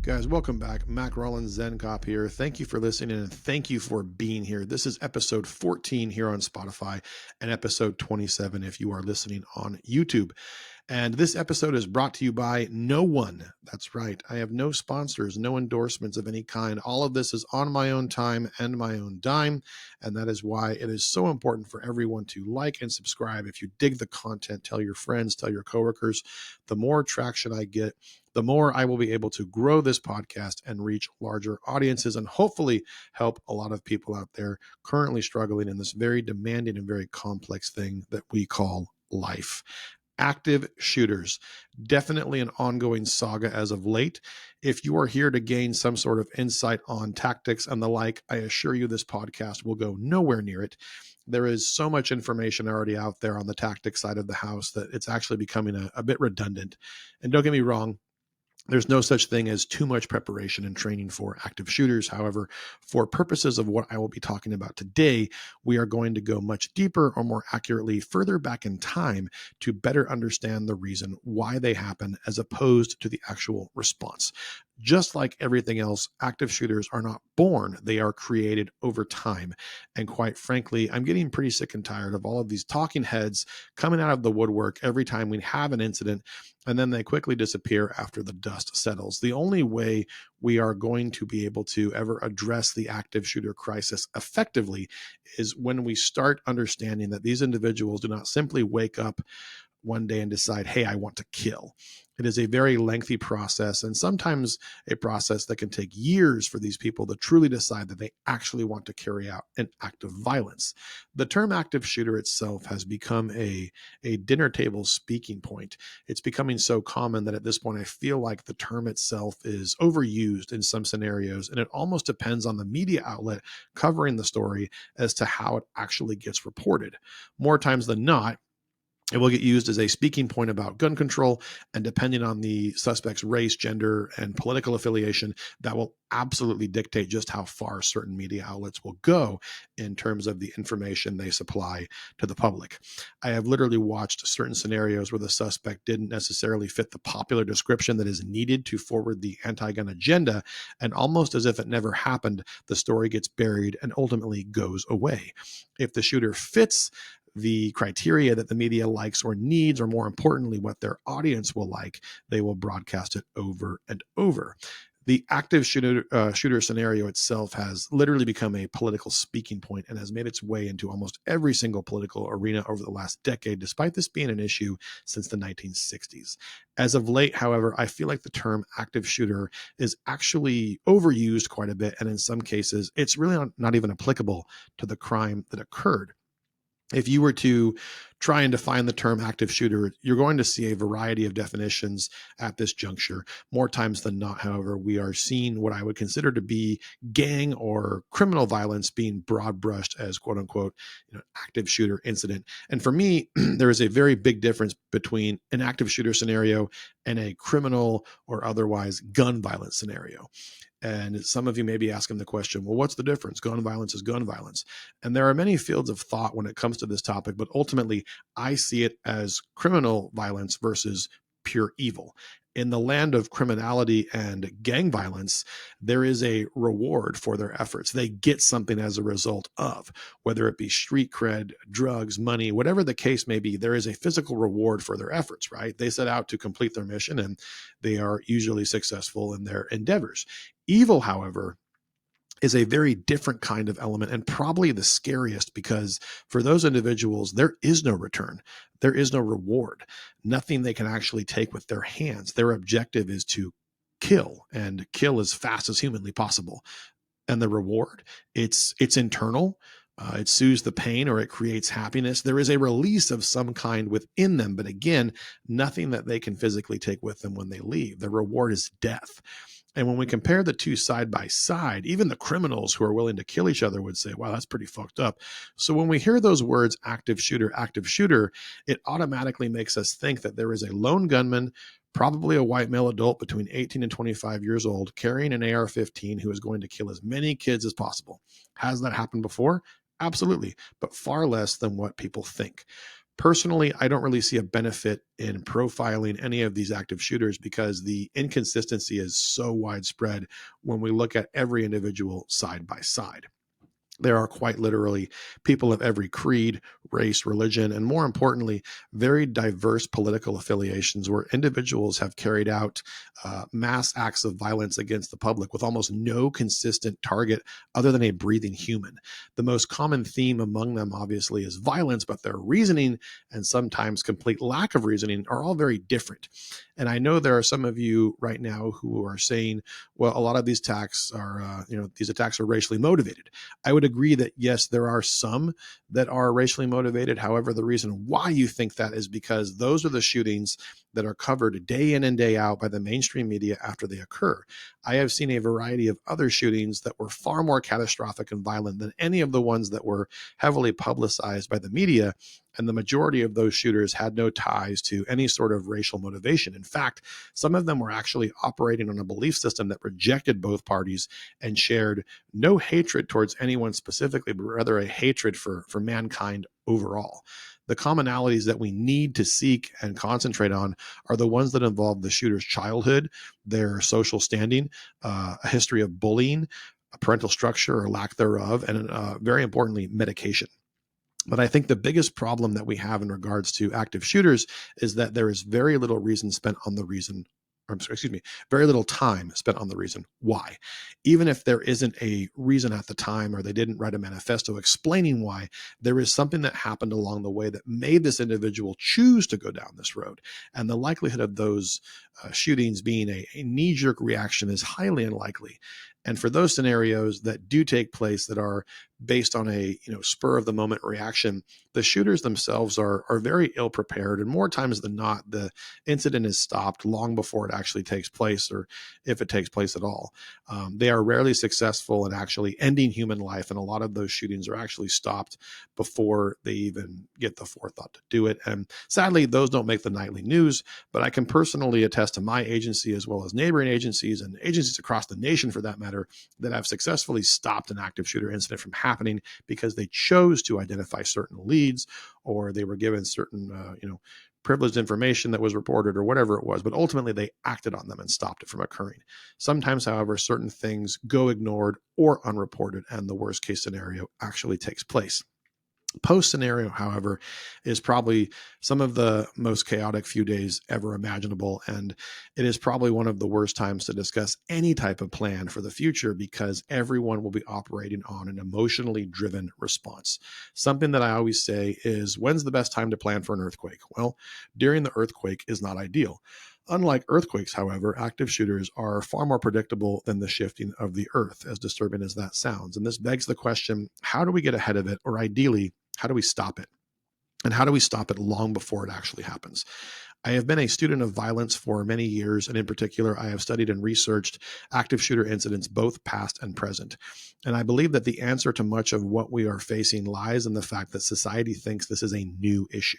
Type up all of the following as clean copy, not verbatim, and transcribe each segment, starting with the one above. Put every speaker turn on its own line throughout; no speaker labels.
Guys, welcome back. Mac Rollins Zen Cop here. Thank you for listening and thank you for being here. This is episode 14 here on Spotify and episode 27 if you are listening on YouTube. And this episode is brought to you by no one. That's right. I have no sponsors, no endorsements of any kind. All of this is on my own time and my own dime. And that is why it is so important for everyone to like and subscribe. If you dig the content, tell your friends, tell your coworkers. The more traction I get, the more I will be able to grow this podcast and reach larger audiences and hopefully help a lot of people out there currently struggling in this very demanding and very complex thing that we call life. Active shooters, definitely an ongoing saga as of late. If you are here to gain some sort of insight on tactics and the like, I assure you this podcast will go nowhere near it. There is so much information already out there on the tactics side of the house that it's actually becoming a bit redundant. And don't get me wrong, there's no such thing as too much preparation and training for active shooters. However, for purposes of what I will be talking about today, we are going to go much deeper, or more accurately, further back in time to better understand the reason why they happen as opposed to the actual response. Just like everything else, active shooters are not born, they are created over time. And quite frankly, I'm getting pretty sick and tired of all of these talking heads coming out of the woodwork every time we have an incident, and then they quickly disappear after the dust settles. The only way we are going to be able to ever address the active shooter crisis effectively is when we start understanding that these individuals do not simply wake up one day and decide, hey, I want to kill. It is a very lengthy process, and sometimes a process that can take years for these people to truly decide that they actually want to carry out an act of violence. The term active shooter itself has become a dinner table speaking point. It's becoming so common that at this point I feel like the term itself is overused in some scenarios, and it almost depends on the media outlet covering the story as to how it actually gets reported. More times than not, it will get used as a speaking point about gun control, and depending on the suspect's race, gender, and political affiliation, that will absolutely dictate just how far certain media outlets will go in terms of the information they supply to the public. I have literally watched certain scenarios where the suspect didn't necessarily fit the popular description that is needed to forward the anti-gun agenda, and almost as if it never happened, the story gets buried and ultimately goes away. If the shooter fits the criteria that the media likes or needs, or more importantly, what their audience will like, they will broadcast it over and over. The active shooter scenario itself has literally become a political speaking point and has made its way into almost every single political arena over the last decade, despite this being an issue since the 1960s. As of late, however, I feel like the term active shooter is actually overused quite a bit, and in some cases, it's really not even applicable to the crime that occurred. If you were to try and define the term active shooter, you're going to see a variety of definitions at this juncture. More times than not, however, we are seeing what I would consider to be gang or criminal violence being broad brushed as quote unquote, active shooter incident. And for me, there is a very big difference between an active shooter scenario and a criminal or otherwise gun violence scenario. And some of you may be asking the question, well, what's the difference? Gun violence is gun violence. And there are many fields of thought when it comes to this topic, but ultimately I see it as criminal violence versus pure evil. In the land of criminality and gang violence, there is a reward for their efforts. They get something as a result of, whether it be street cred, drugs, money, whatever the case may be, there is a physical reward for their efforts, right? They set out to complete their mission and they are usually successful in their endeavors. Evil, however, is a very different kind of element and probably the scariest, because for those individuals, there is no return. There is no reward, nothing they can actually take with their hands. Their objective is to kill and kill as fast as humanly possible. And the reward, it's internal. It soothes the pain or it creates happiness. There is a release of some kind within them, but again, nothing that they can physically take with them when they leave. The reward is death. And when we compare the two side by side, even the criminals who are willing to kill each other would say, wow, that's pretty fucked up. So when we hear those words, active shooter, it automatically makes us think that there is a lone gunman, probably a white male adult between 18 and 25 years old, carrying an AR-15 who is going to kill as many kids as possible. Has that happened before? Absolutely, but far less than what people think. Personally, I don't really see a benefit in profiling any of these active shooters because the inconsistency is so widespread when we look at every individual side by side. There are quite literally people of every creed, race, religion, and more importantly, very diverse political affiliations where individuals have carried out mass acts of violence against the public with almost no consistent target other than a breathing human. The most common theme among them, obviously, is violence, but their reasoning and sometimes complete lack of reasoning are all very different. And I know there are some of you right now who are saying, well, a lot of these attacks are, these attacks are racially motivated. I would agree that, yes, there are some that are racially motivated. However, the reason why you think that is because those are the shootings that are covered day in and day out by the mainstream media after they occur. I have seen a variety of other shootings that were far more catastrophic and violent than any of the ones that were heavily publicized by the media. And the majority of those shooters had no ties to any sort of racial motivation. In fact, some of them were actually operating on a belief system that rejected both parties and shared no hatred towards anyone specifically, but rather a hatred for mankind overall. The commonalities that we need to seek and concentrate on are the ones that involve the shooter's childhood, their social standing, a history of bullying, a parental structure or lack thereof, and very importantly, medication. But I think the biggest problem that we have in regards to active shooters is that there is very little reason spent on the reason, or excuse me, very little time spent on the reason why. Even if there isn't a reason at the time or they didn't write a manifesto explaining why, there is something that happened along the way that made this individual choose to go down this road. And the likelihood of those shootings being a knee-jerk reaction is highly unlikely. And for those scenarios that do take place that are based on a spur of the moment reaction, the shooters themselves are very ill prepared, and more times than not, the incident is stopped long before it actually takes place, or if it takes place at all. They are rarely successful in actually ending human life, and a lot of those shootings are actually stopped before they even get the forethought to do it. And sadly, those don't make the nightly news. But I can personally attest to my agency, as well as neighboring agencies and agencies across the nation, for that matter, that have successfully stopped an active shooter incident from happening because they chose to identify certain leads, or they were given certain, privileged information that was reported or whatever it was, but ultimately they acted on them and stopped it from occurring. Sometimes, however, certain things go ignored or unreported, and the worst case scenario actually takes place. Post scenario, however, is probably some of the most chaotic few days ever imaginable. And it is probably one of the worst times to discuss any type of plan for the future because everyone will be operating on an emotionally driven response. Something that I always say is, when's the best time to plan for an earthquake? Well, during the earthquake is not ideal. Unlike earthquakes, however, active shooters are far more predictable than the shifting of the earth, as disturbing as that sounds. And this begs the question, how do we get ahead of it? Or ideally, how do we stop it? And how do we stop it long before it actually happens? I have been a student of violence for many years, and in particular, I have studied and researched active shooter incidents, both past and present. And I believe that the answer to much of what we are facing lies in the fact that society thinks this is a new issue.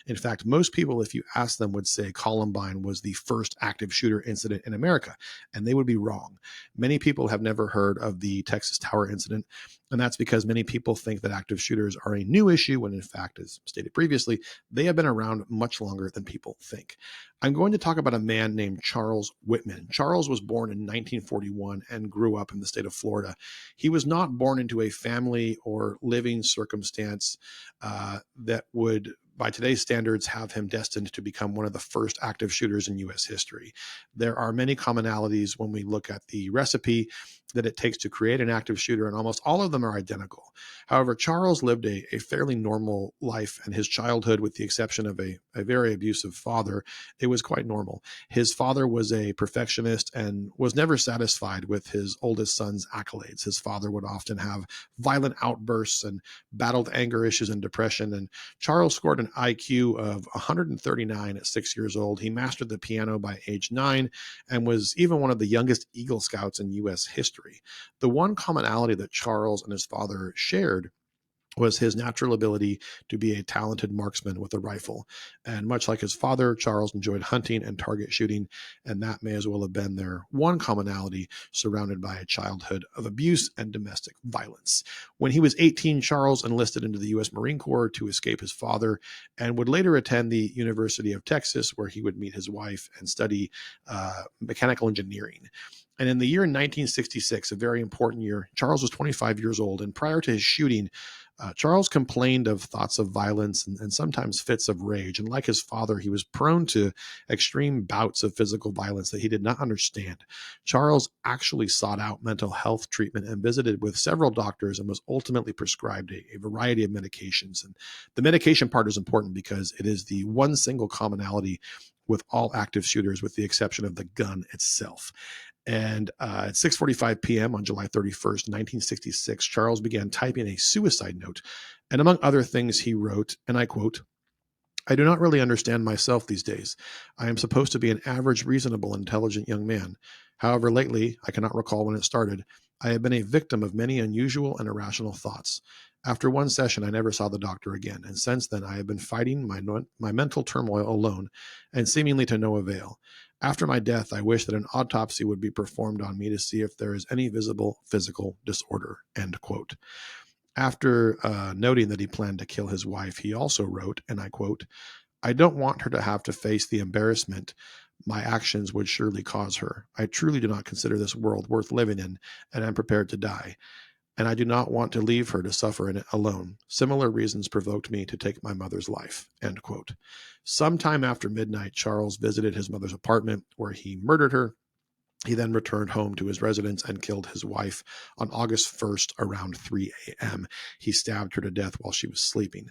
In fact, most people, if you ask them, would say Columbine was the first active shooter incident in America, and they would be wrong. Many people have never heard of the Texas Tower incident, and that's because many people think that active shooters are a new issue, when in fact, as stated previously, they have been around much longer than people think. I'm going to talk about a man named Charles Whitman. Charles was born in 1941 and grew up in the state of Florida. He was not born into a family or living circumstance that would, by today's standards, have him destined to become one of the first active shooters in U.S. history. There are many commonalities when we look at the recipe that it takes to create an active shooter, and almost all of them are identical. However, Charles lived a fairly normal life, and his childhood, with the exception of a very abusive father, it was quite normal. His father was a perfectionist and was never satisfied with his oldest son's accolades. His father would often have violent outbursts and battled anger issues and depression, and Charles scored an IQ of 139 at 6 years old. He mastered the piano by age 9 and was even one of the youngest Eagle Scouts in U.S. history. The one commonality that Charles and his father shared was his natural ability to be a talented marksman with a rifle. And much like his father, Charles enjoyed hunting and target shooting, and that may as well have been their one commonality, surrounded by a childhood of abuse and domestic violence. When he was 18, Charles enlisted into the U.S. Marine Corps to escape his father and would later attend the University of Texas, where he would meet his wife and study mechanical engineering. And in the year 1966, a very important year, Charles was 25 years old, and prior to his shooting, Charles complained of thoughts of violence and sometimes fits of rage. And like his father, he was prone to extreme bouts of physical violence that he did not understand. Charles actually sought out mental health treatment and visited with several doctors and was ultimately prescribed a variety of medications. And the medication part is important because it is the one single commonality with all active shooters, with the exception of the gun itself. And at 6:45 p.m. on July 31st, 1966, Charles began typing a suicide note. And among other things, he wrote, and I quote, "I do not really understand myself these days. I am supposed to be an average, reasonable, intelligent young man. However, lately, I cannot recall when it started, I have been a victim of many unusual and irrational thoughts. After one session, I never saw the doctor again, and since then I have been fighting my mental turmoil alone, and seemingly to no avail. After my death, I wish that an autopsy would be performed on me to see if there is any visible physical disorder." End quote. After noting that he planned to kill his wife, he also wrote, and I quote, "I don't want her to have to face the embarrassment my actions would surely cause her. I truly do not consider this world worth living in, and am prepared to die. And I do not want to leave her to suffer in it alone. Similar reasons provoked me to take my mother's life." End quote. Sometime after midnight, Charles visited his mother's apartment where he murdered her. He then returned home to his residence and killed his wife on August 1st around 3 a.m. He stabbed her to death while she was sleeping.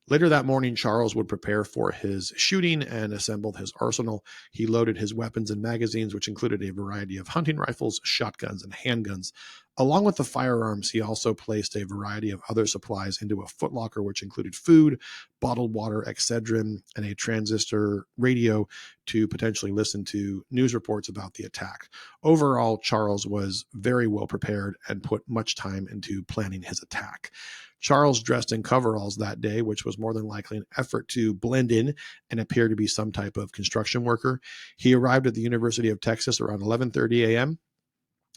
Later that morning, Charles would prepare for his shooting and assembled his arsenal. He loaded his weapons and magazines, which included a variety of hunting rifles, shotguns, and handguns. Along with the firearms, he also placed a variety of other supplies into a footlocker, which included food, bottled water, Excedrin, and a transistor radio to potentially listen to news reports about the attack. Overall, Charles was very well prepared and put much time into planning his attack. Charles dressed in coveralls that day, which was more than likely an effort to blend in and appear to be some type of construction worker. He arrived at the University of Texas around 11:30 a.m.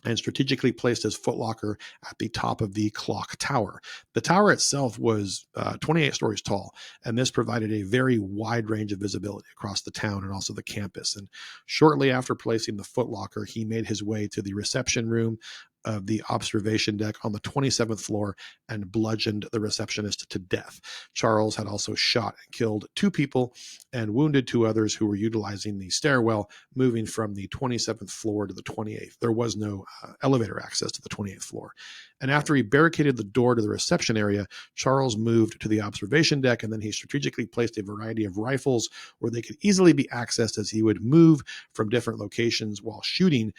and strategically placed his footlocker at the top of the clock tower. The tower itself was 28 stories tall, and this provided a very wide range of visibility across the town and also the campus. And shortly after placing the footlocker, he made his way to the reception room of the observation deck on the 27th floor and bludgeoned the receptionist to death. Charles had also shot and killed 2 people and wounded 2 others who were utilizing the stairwell, moving from the 27th floor to the 28th. There was no elevator access to the 28th floor. And after he barricaded the door to the reception area, Charles moved to the observation deck, and then he strategically placed a variety of rifles where they could easily be accessed as he would move from different locations while shooting,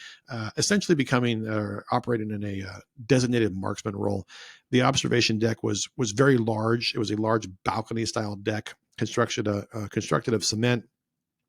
essentially becoming operating in a designated marksman role. The observation deck was very large. It was a large balcony-style deck constructed of cement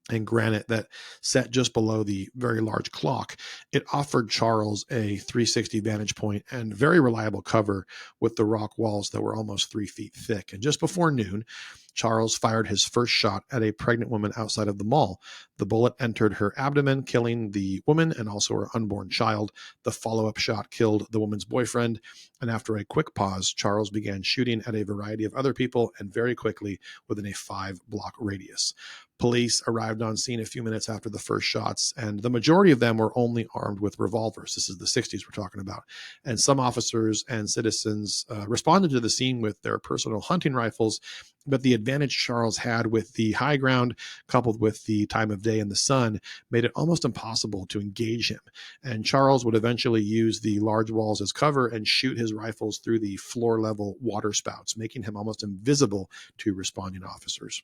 and granite that sat just below the very large clock. It offered Charles a 360 vantage point and very reliable cover with the rock walls that were almost 3 feet thick. And just before noon, Charles fired his first shot at a pregnant woman outside of the mall. The bullet entered her abdomen, killing the woman and also her unborn child. The follow-up shot killed the woman's boyfriend. And after a quick pause, Charles began shooting at a variety of other people and very quickly within a 5-block radius. Police arrived on scene a few minutes after the first shots, and the majority of them were only armed with revolvers. This is the 60s we're talking about. And some officers and citizens responded to the scene with their personal hunting rifles, but the advantage Charles had with the high ground, coupled with the time of day and the sun, made it almost impossible to engage him. And Charles would eventually use the large walls as cover and shoot his rifles through the floor-level water spouts, making him almost invisible to responding officers.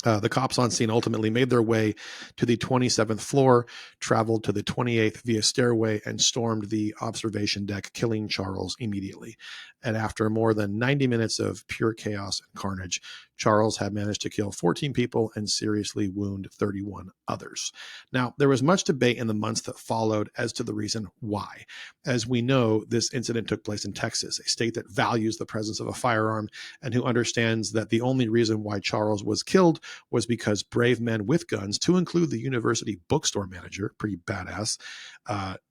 The cops on scene ultimately made their way to the 27th floor, traveled to the 28th via stairway, and stormed the observation deck, killing Charles immediately. And after more than 90 minutes of pure chaos and carnage, Charles had managed to kill 14 people and seriously wound 31 others. Now, there was much debate in the months that followed as to the reason why. As we know, this incident took place in Texas, a state that values the presence of a firearm and who understands that the only reason why Charles was killed was because brave men with guns, to include the university bookstore manager, pretty badass,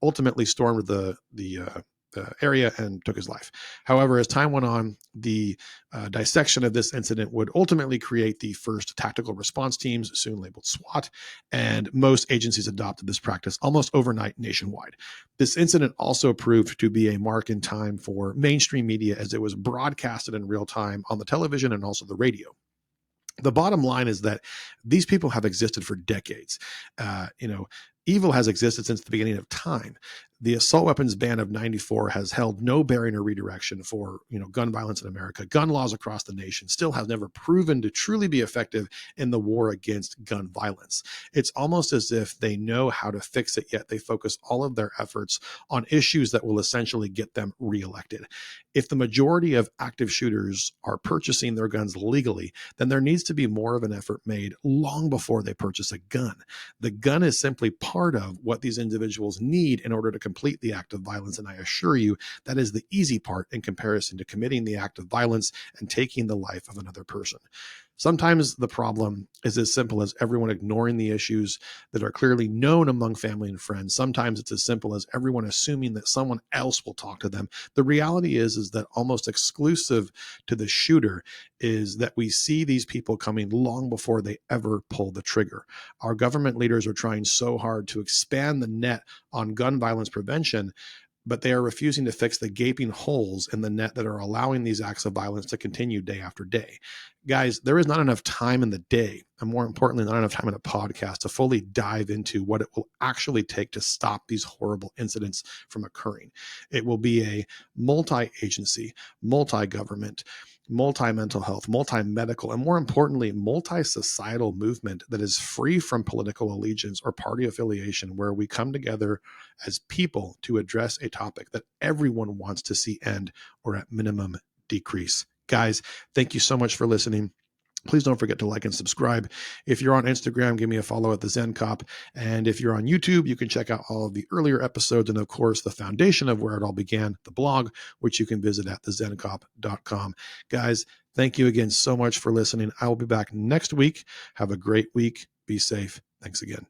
ultimately stormed the area and took his life. However, as time went on, the dissection of this incident would ultimately create the first tactical response teams, soon labeled SWAT, and most agencies adopted this practice almost overnight nationwide. This incident also proved to be a mark in time for mainstream media as it was broadcasted in real time on the television and also the radio. The bottom line is that these people have existed for decades. Evil has existed since the beginning of time. The assault weapons ban of 94 has held no bearing or redirection for, gun violence in America. Gun laws across the nation still have never proven to truly be effective in the war against gun violence. It's almost as if they know how to fix it, yet they focus all of their efforts on issues that will essentially get them reelected. If the majority of active shooters are purchasing their guns legally, then there needs to be more of an effort made long before they purchase a gun. The gun is simply part of what these individuals need in order to complete the act of violence. And I assure you, that is the easy part in comparison to committing the act of violence and taking the life of another person. Sometimes the problem is as simple as everyone ignoring the issues that are clearly known among family and friends. Sometimes it's as simple as everyone assuming that someone else will talk to them. The reality is that almost exclusive to the shooter is that we see these people coming long before they ever pull the trigger. Our government leaders are trying so hard to expand the net on gun violence prevention, but they are refusing to fix the gaping holes in the net that are allowing these acts of violence to continue day after day. Guys, there is not enough time in the day, and more importantly, not enough time in a podcast to fully dive into what it will actually take to stop these horrible incidents from occurring. It will be a multi-agency, multi-government, multi-mental health, multi-medical, and more importantly, multi-societal movement that is free from political allegiance or party affiliation, where we come together as people to address a topic that everyone wants to see end or at minimum decrease. Guys, thank you so much for listening. Please don't forget to like and subscribe. If you're on Instagram, give me a follow at the Zen Cop. And if you're on YouTube, you can check out all of the earlier episodes and, of course, the foundation of where it all began, the blog, which you can visit at thezencop.com. Guys, thank you again so much for listening. I will be back next week. Have a great week. Be safe. Thanks again.